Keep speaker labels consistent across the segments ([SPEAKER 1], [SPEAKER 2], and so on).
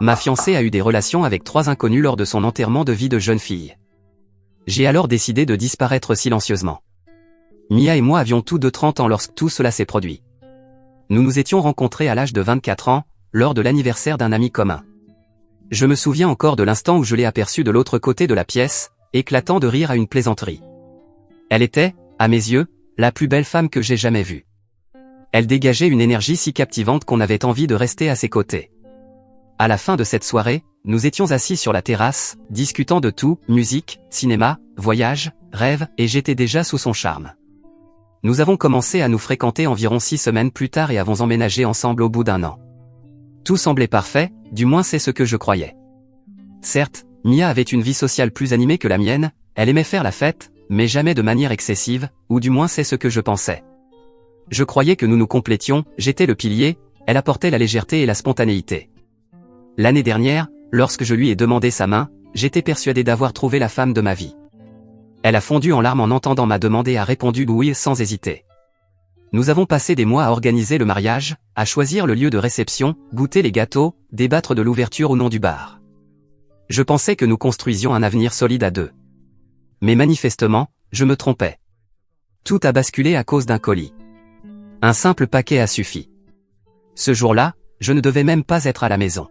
[SPEAKER 1] Ma fiancée a eu des relations avec 3 inconnus lors de son enterrement de vie de jeune fille. J'ai alors décidé de disparaître silencieusement. Mia et moi avions tous 30 ans lorsque tout cela s'est produit. Nous nous étions rencontrés à l'âge de 24 ans, lors de l'anniversaire d'un ami commun. Je me souviens encore de l'instant où je l'ai aperçue de l'autre côté de la pièce, éclatant de rire à une plaisanterie. Elle était, à mes yeux, la plus belle femme que j'ai jamais vue. Elle dégageait une énergie si captivante qu'on avait envie de rester à ses côtés. À la fin de cette soirée, nous étions assis sur la terrasse, discutant de tout, musique, cinéma, voyage, rêve, et j'étais déjà sous son charme. Nous avons commencé à nous fréquenter environ 6 semaines plus tard et avons emménagé ensemble au bout d'1 an. Tout semblait parfait, du moins c'est ce que je croyais. Certes, Mia avait une vie sociale plus animée que la mienne, elle aimait faire la fête, mais jamais de manière excessive, ou du moins c'est ce que je pensais. Je croyais que nous nous complétions, j'étais le pilier, elle apportait la légèreté et la spontanéité. L'année dernière, lorsque je lui ai demandé sa main, j'étais persuadé d'avoir trouvé la femme de ma vie. Elle a fondu en larmes en entendant ma demande et a répondu oui sans hésiter. Nous avons passé des mois à organiser le mariage, à choisir le lieu de réception, goûter les gâteaux, débattre de l'ouverture ou non du bar. Je pensais que nous construisions un avenir solide à 2. Mais manifestement, je me trompais. Tout a basculé à cause d'un colis. Un simple paquet a suffi. Ce jour-là, je ne devais même pas être à la maison.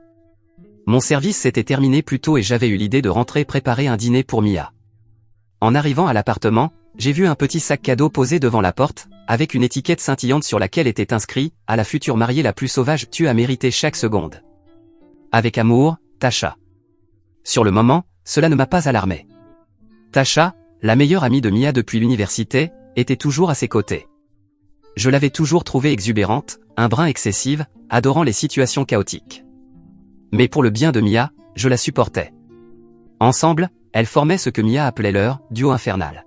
[SPEAKER 1] Mon service s'était terminé plus tôt et j'avais eu l'idée de rentrer préparer un dîner pour Mia. En arrivant à l'appartement, j'ai vu un petit sac cadeau posé devant la porte, avec une étiquette scintillante sur laquelle était inscrit « À la future mariée la plus sauvage, tu as mérité chaque seconde. Avec amour, Tasha ». Sur le moment, cela ne m'a pas alarmé. Tasha, la meilleure amie de Mia depuis l'université, était toujours à ses côtés. Je l'avais toujours trouvée exubérante, un brin excessive, adorant les situations chaotiques. Mais pour le bien de Mia, je la supportais. Ensemble, elles formaient ce que Mia appelait leur « duo infernal ».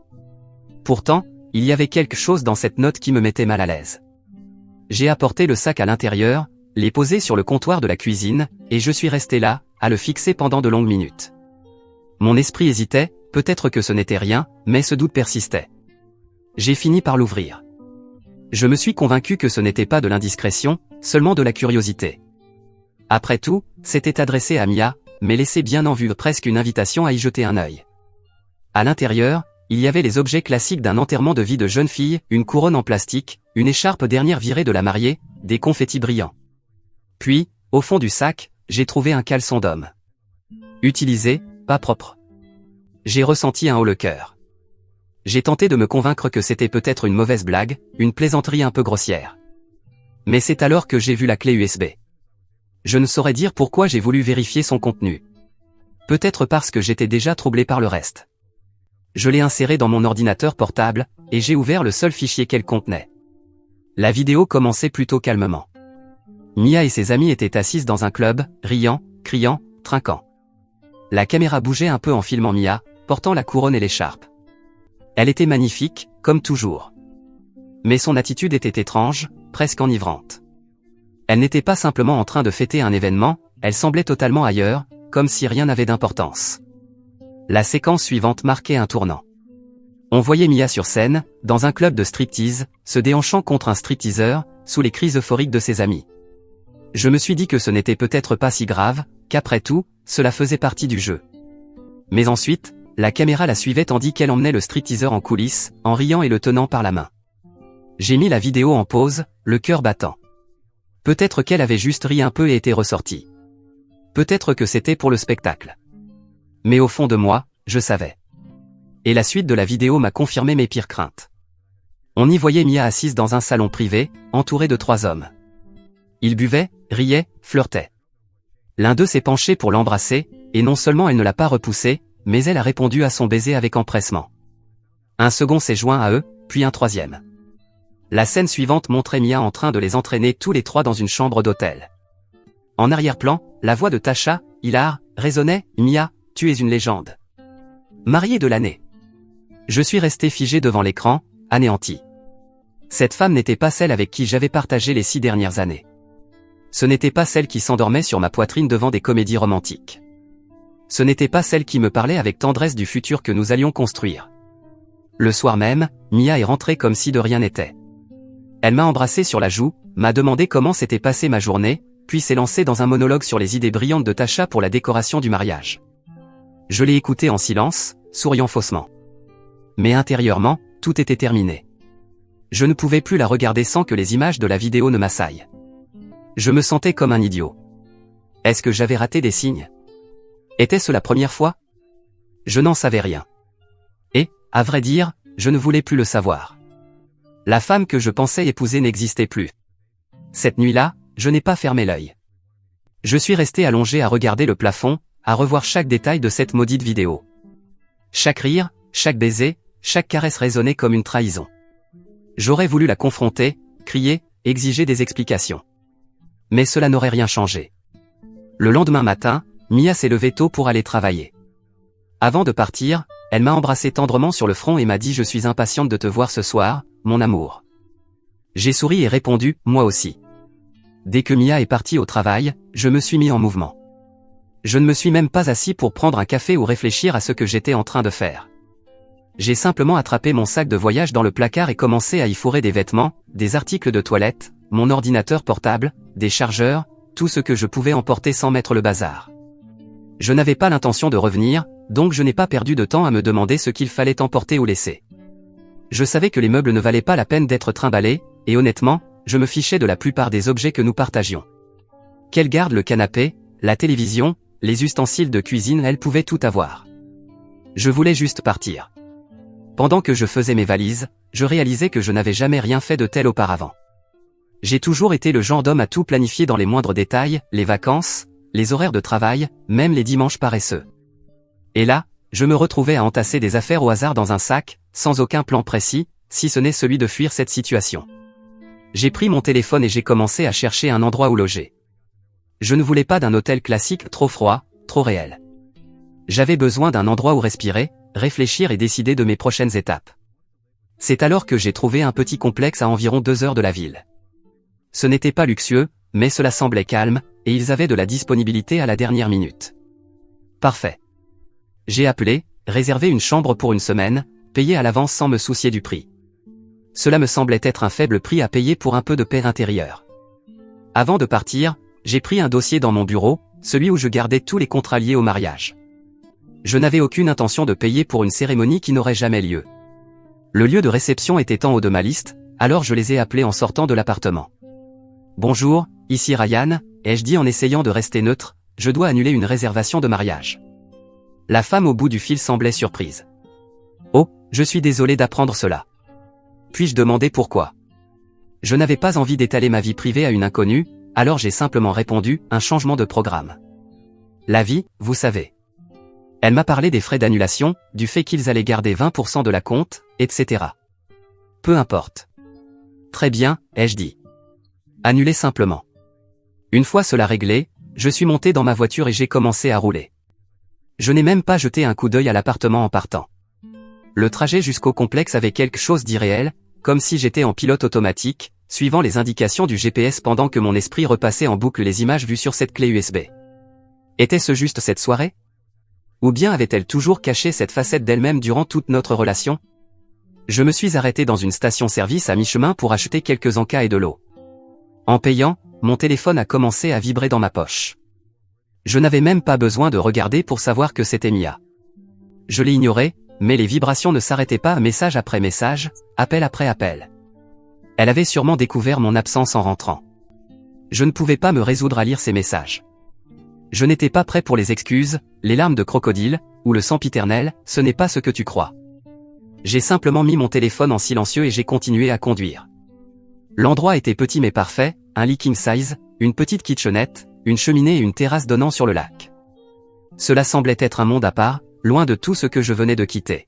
[SPEAKER 1] Pourtant, il y avait quelque chose dans cette note qui me mettait mal à l'aise. J'ai apporté le sac à l'intérieur, l'ai posé sur le comptoir de la cuisine, et je suis resté là, à le fixer pendant de longues minutes. Mon esprit hésitait, peut-être que ce n'était rien, mais ce doute persistait. J'ai fini par l'ouvrir. Je me suis convaincu que ce n'était pas de l'indiscrétion, seulement de la curiosité. Après tout, c'était adressé à Mia, mais laissait bien en vue presque une invitation à y jeter un œil. À l'intérieur, il y avait les objets classiques d'un enterrement de vie de jeune fille, une couronne en plastique, une écharpe dernière virée de la mariée, des confettis brillants. Puis, au fond du sac, j'ai trouvé un caleçon d'homme. Utilisé, pas propre. J'ai ressenti un haut le cœur. J'ai tenté de me convaincre que c'était peut-être une mauvaise blague, une plaisanterie un peu grossière. Mais c'est alors que j'ai vu la clé USB. Je ne saurais dire pourquoi j'ai voulu vérifier son contenu. Peut-être parce que j'étais déjà troublé par le reste. Je l'ai inséré dans mon ordinateur portable, et j'ai ouvert le seul fichier qu'elle contenait. La vidéo commençait plutôt calmement. Mia et ses amis étaient assises dans un club, riant, criant, trinquant. La caméra bougeait un peu en filmant Mia, portant la couronne et l'écharpe. Elle était magnifique, comme toujours. Mais son attitude était étrange, presque enivrante. Elle n'était pas simplement en train de fêter un événement, elle semblait totalement ailleurs, comme si rien n'avait d'importance. La séquence suivante marquait un tournant. On voyait Mia sur scène, dans un club de striptease, se déhanchant contre un stripteaseur, sous les cris euphoriques de ses amis. Je me suis dit que ce n'était peut-être pas si grave, qu'après tout, cela faisait partie du jeu. Mais ensuite, la caméra la suivait tandis qu'elle emmenait le stripteaseur en coulisses, en riant et le tenant par la main. J'ai mis la vidéo en pause, le cœur battant. Peut-être qu'elle avait juste ri un peu et était ressortie. Peut-être que c'était pour le spectacle. Mais au fond de moi, je savais. Et la suite de la vidéo m'a confirmé mes pires craintes. On y voyait Mia assise dans un salon privé, entourée de 3 hommes. Ils buvaient, riaient, flirtaient. L'un d'eux s'est penché pour l'embrasser, et non seulement elle ne l'a pas repoussé, mais elle a répondu à son baiser avec empressement. Un second s'est joint à eux, puis un troisième. La scène suivante montrait Mia en train de les entraîner tous les 3 dans une chambre d'hôtel. En arrière-plan, la voix de Tasha, hilar, résonnait « Mia, tu es une légende. Mariée de l'année ». Je suis resté figé devant l'écran, anéanti. Cette femme n'était pas celle avec qui j'avais partagé les 6 dernières années. Ce n'était pas celle qui s'endormait sur ma poitrine devant des comédies romantiques. Ce n'était pas celle qui me parlait avec tendresse du futur que nous allions construire. Le soir même, Mia est rentrée comme si de rien n'était. Elle m'a embrassé sur la joue, m'a demandé comment s'était passée ma journée, puis s'est lancée dans un monologue sur les idées brillantes de Tasha pour la décoration du mariage. Je l'ai écoutée en silence, souriant faussement. Mais intérieurement, tout était terminé. Je ne pouvais plus la regarder sans que les images de la vidéo ne m'assaillent. Je me sentais comme un idiot. Est-ce que j'avais raté des signes? Était-ce la première fois? Je n'en savais rien. Et, à vrai dire, je ne voulais plus le savoir. La femme que je pensais épouser n'existait plus. Cette nuit-là, je n'ai pas fermé l'œil. Je suis resté allongé à regarder le plafond, à revoir chaque détail de cette maudite vidéo. Chaque rire, chaque baiser, chaque caresse résonnait comme une trahison. J'aurais voulu la confronter, crier, exiger des explications. Mais cela n'aurait rien changé. Le lendemain matin, Mia s'est levée tôt pour aller travailler. Avant de partir, elle m'a embrassé tendrement sur le front et m'a dit « Je suis impatiente de te voir ce soir, mon amour ». J'ai souri et répondu « Moi aussi ». Dès que Mia est partie au travail, je me suis mis en mouvement. Je ne me suis même pas assis pour prendre un café ou réfléchir à ce que j'étais en train de faire. J'ai simplement attrapé mon sac de voyage dans le placard et commencé à y fourrer des vêtements, des articles de toilette, mon ordinateur portable, des chargeurs, tout ce que je pouvais emporter sans mettre le bazar. Je n'avais pas l'intention de revenir, donc je n'ai pas perdu de temps à me demander ce qu'il fallait emporter ou laisser. Je savais que les meubles ne valaient pas la peine d'être trimballés, et honnêtement, je me fichais de la plupart des objets que nous partagions. Qu'elle garde le canapé, la télévision, les ustensiles de cuisine, elle pouvait tout avoir. Je voulais juste partir. Pendant que je faisais mes valises, je réalisais que je n'avais jamais rien fait de tel auparavant. J'ai toujours été le genre d'homme à tout planifier dans les moindres détails, les vacances, les horaires de travail, même les dimanches paresseux. Et là, je me retrouvais à entasser des affaires au hasard dans un sac, sans aucun plan précis, si ce n'est celui de fuir cette situation. J'ai pris mon téléphone et j'ai commencé à chercher un endroit où loger. Je ne voulais pas d'un hôtel classique trop froid, trop réel. J'avais besoin d'un endroit où respirer, réfléchir et décider de mes prochaines étapes. C'est alors que j'ai trouvé un petit complexe à environ 2 heures de la ville. Ce n'était pas luxueux, mais cela semblait calme, et ils avaient de la disponibilité à la dernière minute. Parfait. J'ai appelé, réservé une chambre pour une semaine, payé à l'avance sans me soucier du prix. Cela me semblait être un faible prix à payer pour un peu de paix intérieure. Avant de partir, j'ai pris un dossier dans mon bureau, celui où je gardais tous les contrats liés au mariage. Je n'avais aucune intention de payer pour une cérémonie qui n'aurait jamais lieu. Le lieu de réception était en haut de ma liste, alors je les ai appelés en sortant de l'appartement. « Bonjour, ici Ryan », ai-je dit en essayant de rester neutre, « je dois annuler une réservation de mariage. » La femme au bout du fil semblait surprise. « Oh, je suis désolé d'apprendre cela. Puis-je demander pourquoi ? » Je n'avais pas envie d'étaler ma vie privée à une inconnue, alors j'ai simplement répondu « un changement de programme. » La vie, vous savez. Elle m'a parlé des frais d'annulation, du fait qu'ils allaient garder 20% de la compte, etc. Peu importe. Très bien, ai-je dit. Annuler simplement. Une fois cela réglé, je suis monté dans ma voiture et j'ai commencé à rouler. Je n'ai même pas jeté un coup d'œil à l'appartement en partant. Le trajet jusqu'au complexe avait quelque chose d'irréel, comme si j'étais en pilote automatique, suivant les indications du GPS pendant que mon esprit repassait en boucle les images vues sur cette clé USB. Était-ce juste cette soirée ? Ou bien avait-elle toujours caché cette facette d'elle-même durant toute notre relation ? Je me suis arrêté dans une station-service à mi-chemin pour acheter quelques encas et de l'eau. En payant, mon téléphone a commencé à vibrer dans ma poche. Je n'avais même pas besoin de regarder pour savoir que c'était Mia. Je l'ai ignoré, mais les vibrations ne s'arrêtaient pas, message après message, appel après appel. Elle avait sûrement découvert mon absence en rentrant. Je ne pouvais pas me résoudre à lire ces messages. Je n'étais pas prêt pour les excuses, les larmes de crocodile, ou le sempiternel, ce n'est pas ce que tu crois. J'ai simplement mis mon téléphone en silencieux et j'ai continué à conduire. L'endroit était petit mais parfait, un lit king size, une petite kitchenette, une cheminée et une terrasse donnant sur le lac. Cela semblait être un monde à part, loin de tout ce que je venais de quitter.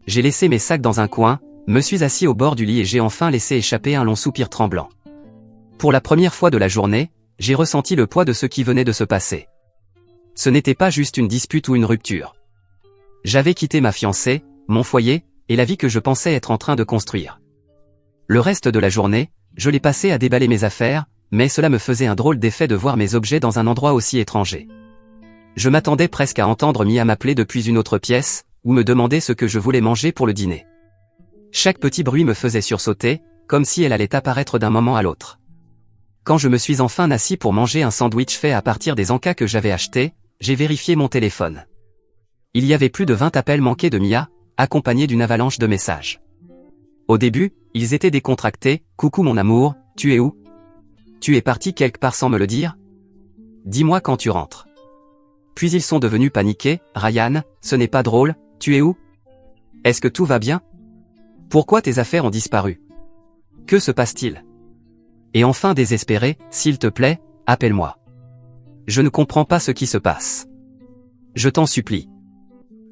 [SPEAKER 1] J'ai laissé mes sacs dans un coin, me suis assis au bord du lit et j'ai enfin laissé échapper un long soupir tremblant. Pour la première fois de la journée, j'ai ressenti le poids de ce qui venait de se passer. Ce n'était pas juste une dispute ou une rupture. J'avais quitté ma fiancée, mon foyer, et la vie que je pensais être en train de construire. Le reste de la journée, je l'ai passé à déballer mes affaires, mais cela me faisait un drôle d'effet de voir mes objets dans un endroit aussi étranger. Je m'attendais presque à entendre Mia m'appeler depuis une autre pièce, ou me demander ce que je voulais manger pour le dîner. Chaque petit bruit me faisait sursauter, comme si elle allait apparaître d'un moment à l'autre. Quand je me suis enfin assis pour manger un sandwich fait à partir des encas que j'avais achetés, j'ai vérifié mon téléphone. Il y avait plus de 20 appels manqués de Mia, accompagnés d'une avalanche de messages. Au début, ils étaient décontractés, « Coucou mon amour, tu es où? Tu es parti quelque part sans me le dire? Dis-moi quand tu rentres. » Puis ils sont devenus paniqués, « Ryan, ce n'est pas drôle, tu es où? Est-ce que tout va bien? Pourquoi tes affaires ont disparu? Que se passe-t-il? » Et enfin désespéré, « S'il te plaît, appelle-moi. Je ne comprends pas ce qui se passe. Je t'en supplie. »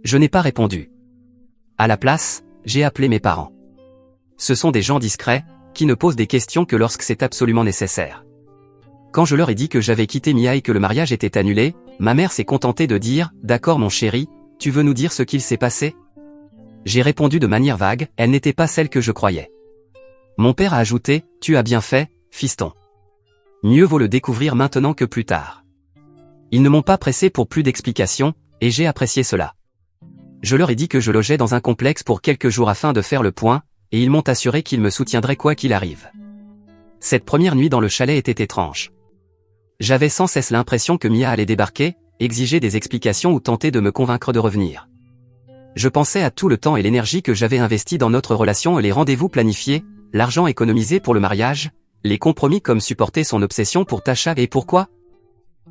[SPEAKER 1] Je n'ai pas répondu. À la place, j'ai appelé mes parents. Ce sont des gens discrets, qui ne posent des questions que lorsque c'est absolument nécessaire. Quand je leur ai dit que j'avais quitté Mia et que le mariage était annulé, ma mère s'est contentée de dire « D'accord mon chéri, tu veux nous dire ce qu'il s'est passé ?» J'ai répondu de manière vague, elle n'était pas celle que je croyais. Mon père a ajouté « Tu as bien fait, fiston. Mieux vaut le découvrir maintenant que plus tard. » Ils ne m'ont pas pressé pour plus d'explications, et j'ai apprécié cela. Je leur ai dit que je logeais dans un complexe pour quelques jours afin de faire le point, et ils m'ont assuré qu'ils me soutiendraient quoi qu'il arrive. Cette première nuit dans le chalet était étrange. J'avais sans cesse l'impression que Mia allait débarquer, exiger des explications ou tenter de me convaincre de revenir. Je pensais à tout le temps et l'énergie que j'avais investi dans notre relation et les rendez-vous planifiés, l'argent économisé pour le mariage, les compromis comme supporter son obsession pour Tasha et pourquoi?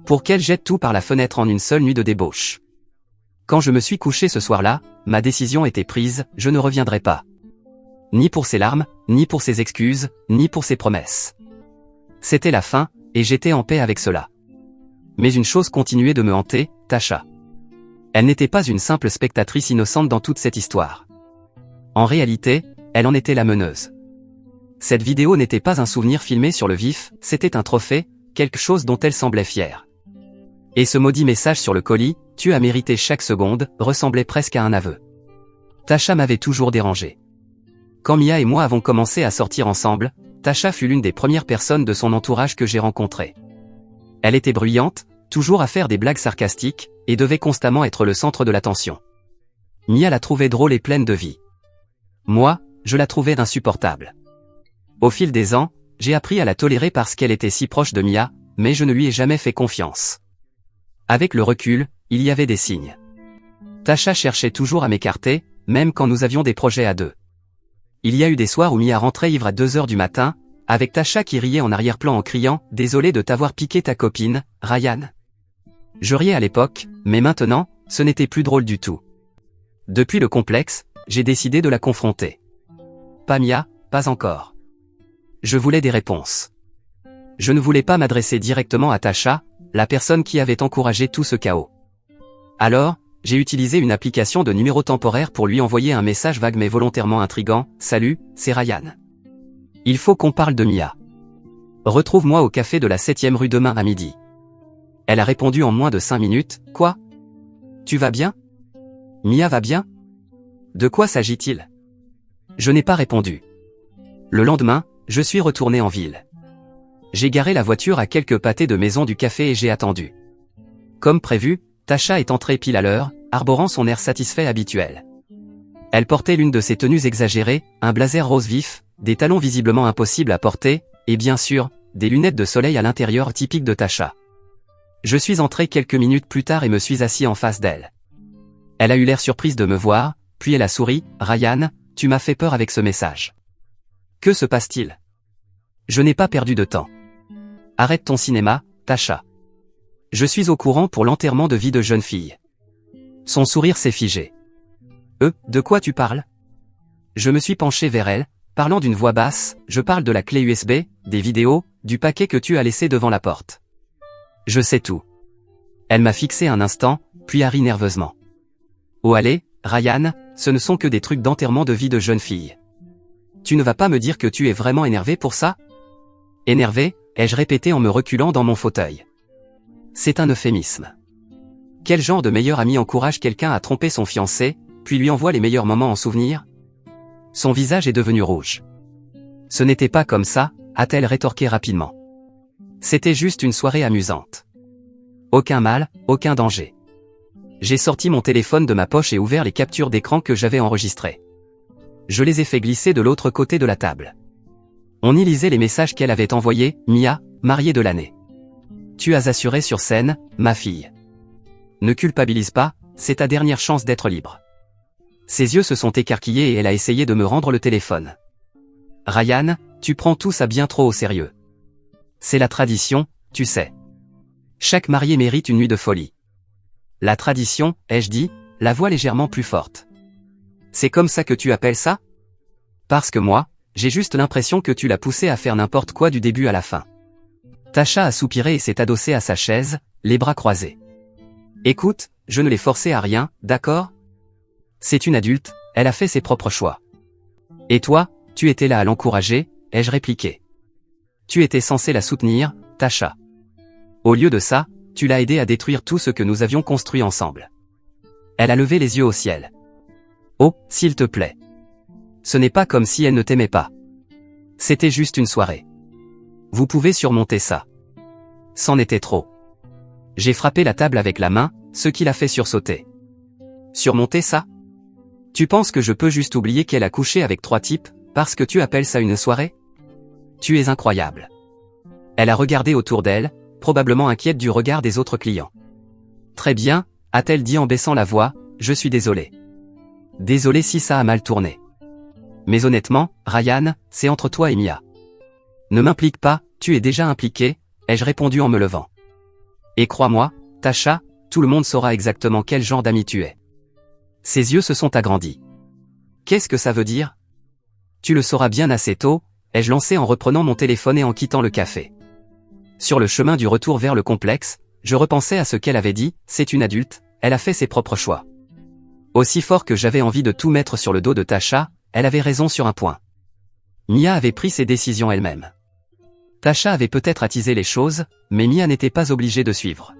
[SPEAKER 1] Pour qu'elle jette tout par la fenêtre en une seule nuit de débauche. Quand je me suis couché ce soir-là, ma décision était prise, je ne reviendrai pas. Ni pour ses larmes, ni pour ses excuses, ni pour ses promesses. C'était la fin, et j'étais en paix avec cela. Mais une chose continuait de me hanter, Tasha. Elle n'était pas une simple spectatrice innocente dans toute cette histoire. En réalité, elle en était la meneuse. Cette vidéo n'était pas un souvenir filmé sur le vif, c'était un trophée, quelque chose dont elle semblait fière. Et ce maudit message sur le colis, « Tu as mérité chaque seconde », ressemblait presque à un aveu. Tasha m'avait toujours dérangé. Quand Mia et moi avons commencé à sortir ensemble, Tasha fut l'une des premières personnes de son entourage que j'ai rencontrées. Elle était bruyante, toujours à faire des blagues sarcastiques, et devait constamment être le centre de l'attention. Mia la trouvait drôle et pleine de vie. Moi, je la trouvais insupportable. Au fil des ans, j'ai appris à la tolérer parce qu'elle était si proche de Mia, mais je ne lui ai jamais fait confiance. Avec le recul, il y avait des signes. Tasha cherchait toujours à m'écarter, même quand nous avions des projets à deux. Il y a eu des soirs où Mia rentrait ivre à 2 heures du matin, avec Tasha qui riait en arrière-plan en criant « Désolé de t'avoir piqué ta copine, Ryan ». Je riais à l'époque, mais maintenant, ce n'était plus drôle du tout. Depuis le complexe, j'ai décidé de la confronter. Pas Mia, pas encore. Je voulais des réponses. Je ne voulais pas m'adresser directement à Tasha, la personne qui avait encouragé tout ce chaos. Alors, j'ai utilisé une application de numéro temporaire pour lui envoyer un message vague mais volontairement intrigant, « Salut, c'est Ryan. Il faut qu'on parle de Mia. Retrouve-moi au café de la 7e rue demain à midi. » Elle a répondu en moins de 5 minutes, « Quoi? Tu vas bien? Mia va bien? De quoi s'agit-il? » Je n'ai pas répondu. Le lendemain, je suis retourné en ville. J'ai garé la voiture à quelques pâtés de maison du café et j'ai attendu. Comme prévu, Tasha est entrée pile à l'heure, arborant son air satisfait habituel. Elle portait l'une de ses tenues exagérées, un blazer rose vif, des talons visiblement impossibles à porter, et bien sûr, des lunettes de soleil à l'intérieur typiques de Tasha. Je suis entré quelques minutes plus tard et me suis assis en face d'elle. Elle a eu l'air surprise de me voir, puis elle a souri, « Ryan, tu m'as fait peur avec ce message. Que se passe-t-il? » Je n'ai pas perdu de temps. Arrête ton cinéma, Tasha. Je suis au courant pour l'enterrement de vie de jeune fille. Son sourire s'est figé. De quoi tu parles? Je me suis penché vers elle, parlant d'une voix basse, je parle de la clé USB, des vidéos, du paquet que tu as laissé devant la porte. Je sais tout. Elle m'a fixé un instant, puis a ri nerveusement. Oh allez, Ryan, ce ne sont que des trucs d'enterrement de vie de jeune fille. Tu ne vas pas me dire que tu es vraiment énervé pour ça? Énervé, ai-je répété en me reculant dans mon fauteuil. C'est un euphémisme. Quel genre de meilleur ami encourage quelqu'un à tromper son fiancé, puis lui envoie les meilleurs moments en souvenir? Son visage est devenu rouge. Ce n'était pas comme ça, a-t-elle rétorqué rapidement. C'était juste une soirée amusante. Aucun mal, aucun danger. J'ai sorti mon téléphone de ma poche et ouvert les captures d'écran que j'avais enregistrées. Je les ai fait glisser de l'autre côté de la table. On y lisait les messages qu'elle avait envoyés, « Mia, mariée de l'année. Tu as assuré sur scène, ma fille. Ne culpabilise pas, c'est ta dernière chance d'être libre. Ses yeux se sont écarquillés et elle a essayé de me rendre le téléphone. Ryan, tu prends tout ça bien trop au sérieux. C'est la tradition, tu sais. Chaque marié mérite une nuit de folie. La tradition, ai-je dit, la voix légèrement plus forte. C'est comme ça que tu appelles ça? Parce que moi, j'ai juste l'impression que tu l'as poussé à faire n'importe quoi du début à la fin. Tasha a soupiré et s'est adossée à sa chaise, les bras croisés. Écoute, je ne l'ai forcée à rien, d'accord? C'est une adulte, elle a fait ses propres choix. Et toi, tu étais là à l'encourager, ai-je répliqué. Tu étais censé la soutenir, Tasha. Au lieu de ça, tu l'as aidée à détruire tout ce que nous avions construit ensemble. Elle a levé les yeux au ciel. Oh, s'il te plaît. Ce n'est pas comme si elle ne t'aimait pas. C'était juste une soirée. Vous pouvez surmonter ça. C'en était trop. J'ai frappé la table avec la main, ce qui l'a fait sursauter. Surmonter ça? Tu penses que je peux juste oublier qu'elle a couché avec 3 types, parce que tu appelles ça une soirée? Tu es incroyable. Elle a regardé autour d'elle, probablement inquiète du regard des autres clients. Très bien, a-t-elle dit en baissant la voix, je suis désolé. Désolé si ça a mal tourné. Mais honnêtement, Ryan, c'est entre toi et Mia. Ne m'implique pas, tu es déjà impliqué, ai-je répondu en me levant. Et crois-moi, Tasha, tout le monde saura exactement quel genre d'ami tu es. Ses yeux se sont agrandis. Qu'est-ce que ça veut dire? Tu le sauras bien assez tôt, ai-je lancé en reprenant mon téléphone et en quittant le café. Sur le chemin du retour vers le complexe, je repensais à ce qu'elle avait dit, c'est une adulte, elle a fait ses propres choix. Aussi fort que j'avais envie de tout mettre sur le dos de Tasha, elle avait raison sur un point. Mia avait pris ses décisions elle-même. Tasha avait peut-être attisé les choses, mais Mia n'était pas obligée de suivre.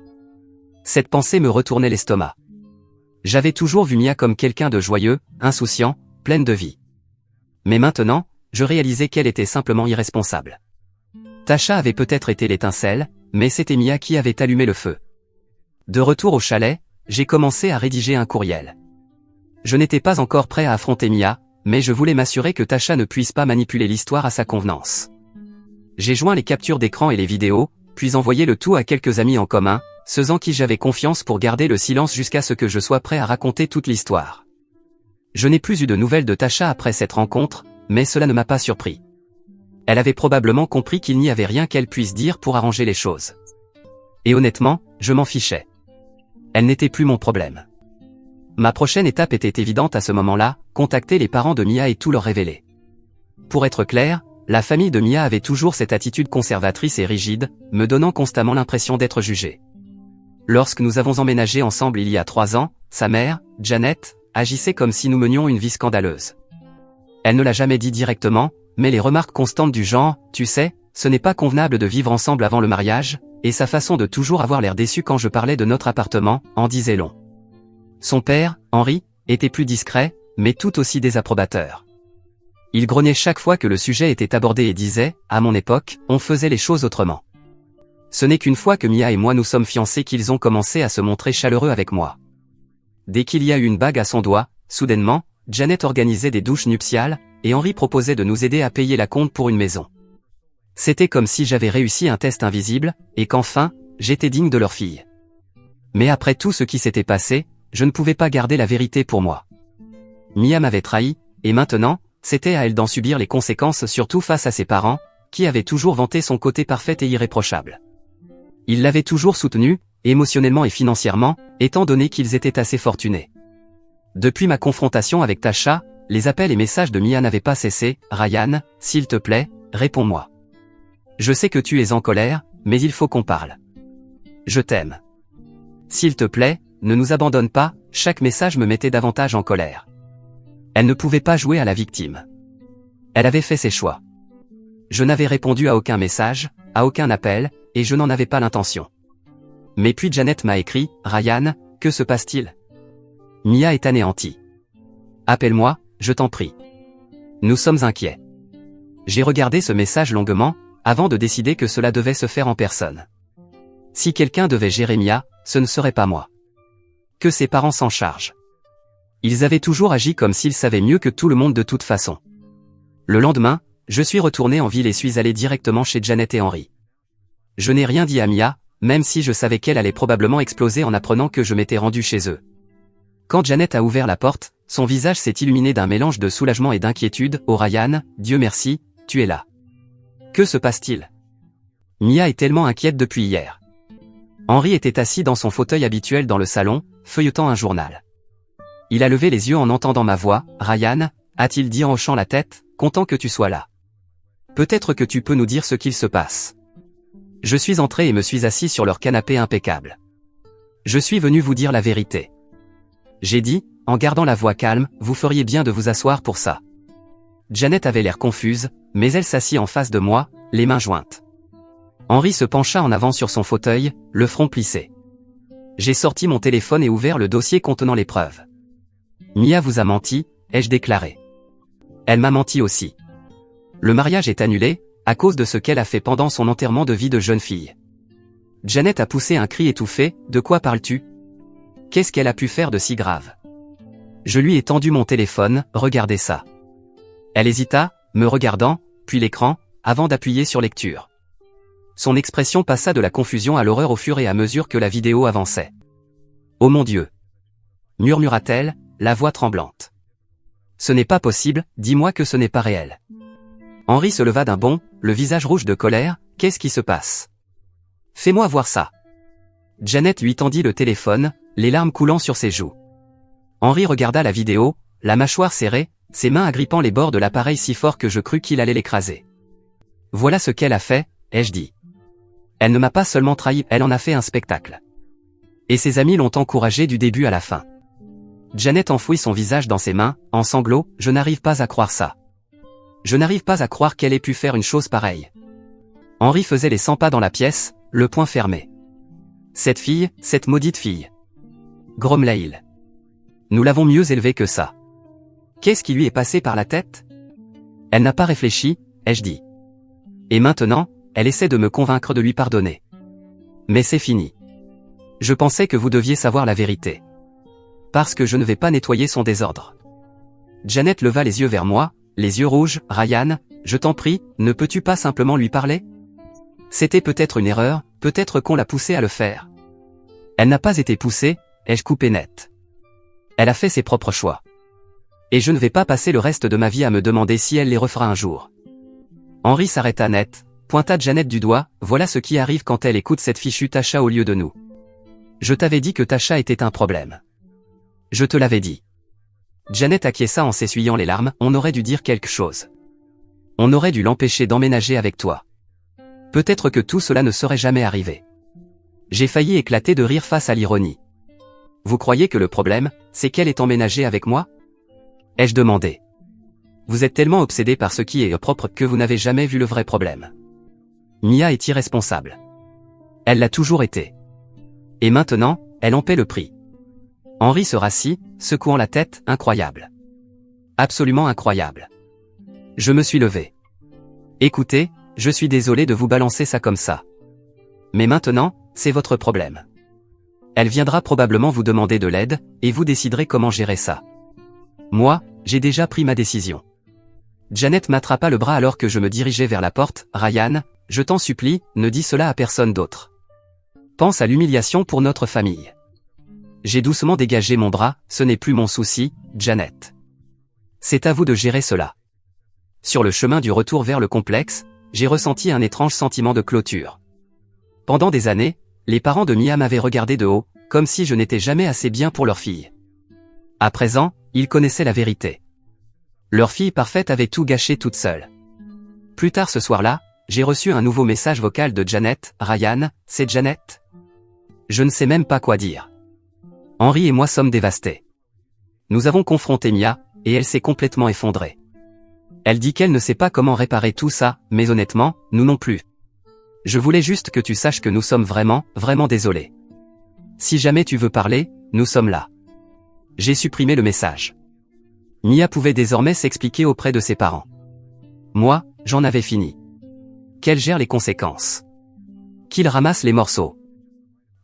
[SPEAKER 1] Cette pensée me retournait l'estomac. J'avais toujours vu Mia comme quelqu'un de joyeux, insouciant, pleine de vie. Mais maintenant, je réalisais qu'elle était simplement irresponsable. Tasha avait peut-être été l'étincelle, mais c'était Mia qui avait allumé le feu. De retour au chalet, j'ai commencé à rédiger un courriel. Je n'étais pas encore prêt à affronter Mia, mais je voulais m'assurer que Tasha ne puisse pas manipuler l'histoire à sa convenance. J'ai joint les captures d'écran et les vidéos, puis envoyé le tout à quelques amis en commun, ceux en qui j'avais confiance pour garder le silence jusqu'à ce que je sois prêt à raconter toute l'histoire. Je n'ai plus eu de nouvelles de Tasha après cette rencontre, mais cela ne m'a pas surpris. Elle avait probablement compris qu'il n'y avait rien qu'elle puisse dire pour arranger les choses. Et honnêtement, je m'en fichais. Elle n'était plus mon problème. Ma prochaine étape était évidente à ce moment-là, contacter les parents de Mia et tout leur révéler. Pour être clair, la famille de Mia avait toujours cette attitude conservatrice et rigide, me donnant constamment l'impression d'être jugée. Lorsque nous avons emménagé ensemble il y a 3 ans, sa mère, Janet, agissait comme si nous menions une vie scandaleuse. Elle ne l'a jamais dit directement, mais les remarques constantes du genre, tu sais, ce n'est pas convenable de vivre ensemble avant le mariage, et sa façon de toujours avoir l'air déçu quand je parlais de notre appartement, en disait long. Son père, Henry, était plus discret, mais tout aussi désapprobateur. Il grognait chaque fois que le sujet était abordé et disait, à mon époque, on faisait les choses autrement. Ce n'est qu'une fois que Mia et moi nous sommes fiancés qu'ils ont commencé à se montrer chaleureux avec moi. Dès qu'il y a eu une bague à son doigt, soudainement, Janet organisait des douches nuptiales, et Henry proposait de nous aider à payer la compte pour une maison. C'était comme si j'avais réussi un test invisible, et qu'enfin, j'étais digne de leur fille. Mais après tout ce qui s'était passé, je ne pouvais pas garder la vérité pour moi. Mia m'avait trahi, et maintenant, c'était à elle d'en subir les conséquences surtout face à ses parents, qui avaient toujours vanté son côté parfait et irréprochable. Ils l'avaient toujours soutenue, émotionnellement et financièrement, étant donné qu'ils étaient assez fortunés. Depuis ma confrontation avec Tasha, les appels et messages de Mia n'avaient pas cessé. Ryan, s'il te plaît, réponds-moi. Je sais que tu es en colère, mais il faut qu'on parle. Je t'aime. S'il te plaît, ne nous abandonne pas, chaque message me mettait davantage en colère. Elle ne pouvait pas jouer à la victime. Elle avait fait ses choix. Je n'avais répondu à aucun message, à aucun appel, et je n'en avais pas l'intention. Mais puis Janet m'a écrit, Ryan, que se passe-t-il? Mia est anéantie. Appelle-moi, je t'en prie. Nous sommes inquiets. J'ai regardé ce message longuement, avant de décider que cela devait se faire en personne. Si quelqu'un devait gérer Mia, ce ne serait pas moi. Que ses parents s'en chargent. Ils avaient toujours agi comme s'ils savaient mieux que tout le monde de toute façon. Le lendemain, je suis retourné en ville et suis allé directement chez Janet et Henry. Je n'ai rien dit à Mia, même si je savais qu'elle allait probablement exploser en apprenant que je m'étais rendu chez eux. Quand Janet a ouvert la porte, son visage s'est illuminé d'un mélange de soulagement et d'inquiétude. « Oh Ryan, Dieu merci, tu es là. Que se passe-t-il » Mia est tellement inquiète depuis hier. Henry était assis dans son fauteuil habituel dans le salon, feuilletant un journal. Il a levé les yeux en entendant ma voix. « Ryan » a-t-il dit en hochant la tête, « content que tu sois là. Peut-être que tu peux nous dire ce qu'il se passe. » Je suis entré et me suis assis sur leur canapé impeccable. Je suis venu vous dire la vérité. J'ai dit, en gardant la voix calme, vous feriez bien de vous asseoir pour ça. Janet avait l'air confuse, mais elle s'assit en face de moi, les mains jointes. Henry se pencha en avant sur son fauteuil, le front plissé. J'ai sorti mon téléphone et ouvert le dossier contenant les preuves. Mia vous a menti, ai-je déclaré. Elle m'a menti aussi. Le mariage est annulé, à cause de ce qu'elle a fait pendant son enterrement de vie de jeune fille. Janet a poussé un cri étouffé. De quoi parles-tu ? Qu'est-ce qu'elle a pu faire de si grave ? Je lui ai tendu mon téléphone, regardez ça. Elle hésita, me regardant, puis l'écran, avant d'appuyer sur lecture. Son expression passa de la confusion à l'horreur au fur et à mesure que la vidéo avançait. Oh mon Dieu ! Murmura-t-elle, la voix tremblante. Ce n'est pas possible, dis-moi que ce n'est pas réel. Henry se leva d'un bond, le visage rouge de colère. Qu'est-ce qui se passe ? Fais-moi voir ça. Janet lui tendit le téléphone, les larmes coulant sur ses joues. Henry regarda la vidéo, la mâchoire serrée, ses mains agrippant les bords de l'appareil si fort que je crus qu'il allait l'écraser. Voilà ce qu'elle a fait, ai-je dit. Elle ne m'a pas seulement trahi, elle en a fait un spectacle. Et ses amis l'ont encouragée du début à la fin. Janet enfouit son visage dans ses mains, en sanglots. Je n'arrive pas à croire ça. Je n'arrive pas à croire qu'elle ait pu faire une chose pareille. Henry faisait les 100 pas dans la pièce, le poing fermé. Cette fille, cette maudite fille. Grommela-t-il. Nous l'avons mieux élevée que ça. Qu'est-ce qui lui est passé par la tête ? Elle n'a pas réfléchi, ai-je dit. Et maintenant, elle essaie de me convaincre de lui pardonner. Mais c'est fini. Je pensais que vous deviez savoir la vérité. Parce que je ne vais pas nettoyer son désordre. Janet leva les yeux vers moi, les yeux rouges. Ryan, je t'en prie, ne peux-tu pas simplement lui parler ? C'était peut-être une erreur, peut-être qu'on l'a poussée à le faire. Elle n'a pas été poussée, ai-je coupé net. Elle a fait ses propres choix. Et je ne vais pas passer le reste de ma vie à me demander si elle les refera un jour. Henry s'arrêta net, pointa Janet du doigt. Voilà ce qui arrive quand elle écoute cette fichue Tasha au lieu de nous. Je t'avais dit que Tasha était un problème. Je te l'avais dit. Janet acquiesça en s'essuyant les larmes. On aurait dû dire quelque chose. On aurait dû l'empêcher d'emménager avec toi. Peut-être que tout cela ne serait jamais arrivé. J'ai failli éclater de rire face à l'ironie. Vous croyez que le problème, c'est qu'elle est emménagée avec moi ? Ai-je demandé. Vous êtes tellement obsédé par ce qui est propre que vous n'avez jamais vu le vrai problème. Mia est irresponsable. Elle l'a toujours été. Et maintenant, elle en paie le prix. Henry se rassit, secouant la tête. Incroyable. Absolument incroyable. Je me suis levé. Écoutez, je suis désolé de vous balancer ça comme ça. Mais maintenant, c'est votre problème. Elle viendra probablement vous demander de l'aide, et vous déciderez comment gérer ça. Moi, j'ai déjà pris ma décision. Janet m'attrapa le bras alors que je me dirigeais vers la porte. Ryan, je t'en supplie, ne dis cela à personne d'autre. Pense à l'humiliation pour notre famille. J'ai doucement dégagé mon bras. Ce n'est plus mon souci, Janet. C'est à vous de gérer cela. Sur le chemin du retour vers le complexe, j'ai ressenti un étrange sentiment de clôture. Pendant des années, les parents de Mia m'avaient regardé de haut, comme si je n'étais jamais assez bien pour leur fille. À présent, ils connaissaient la vérité. Leur fille parfaite avait tout gâché toute seule. Plus tard ce soir-là, j'ai reçu un nouveau message vocal de Janet. Ryan, c'est Janet ? Je ne sais même pas quoi dire. Henry et moi sommes dévastés. Nous avons confronté Mia, et elle s'est complètement effondrée. Elle dit qu'elle ne sait pas comment réparer tout ça, mais honnêtement, nous non plus. Je voulais juste que tu saches que nous sommes vraiment, vraiment désolés. Si jamais tu veux parler, nous sommes là. J'ai supprimé le message. Mia pouvait désormais s'expliquer auprès de ses parents. Moi, j'en avais fini. Qu'elle gère les conséquences. Qu'il ramasse les morceaux.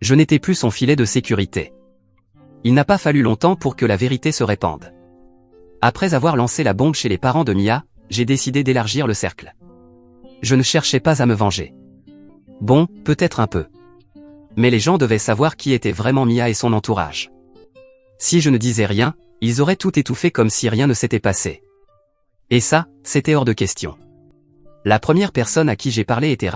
[SPEAKER 1] Je n'étais plus son filet de sécurité. Il n'a pas fallu longtemps pour que la vérité se répande. Après avoir lancé la bombe chez les parents de Mia, j'ai décidé d'élargir le cercle. Je ne cherchais pas à me venger. Bon, peut-être un peu. Mais les gens devaient savoir qui était vraiment Mia et son entourage. Si je ne disais rien, ils auraient tout étouffé comme si rien ne s'était passé. Et ça, c'était hors de question. La première personne à qui j'ai parlé était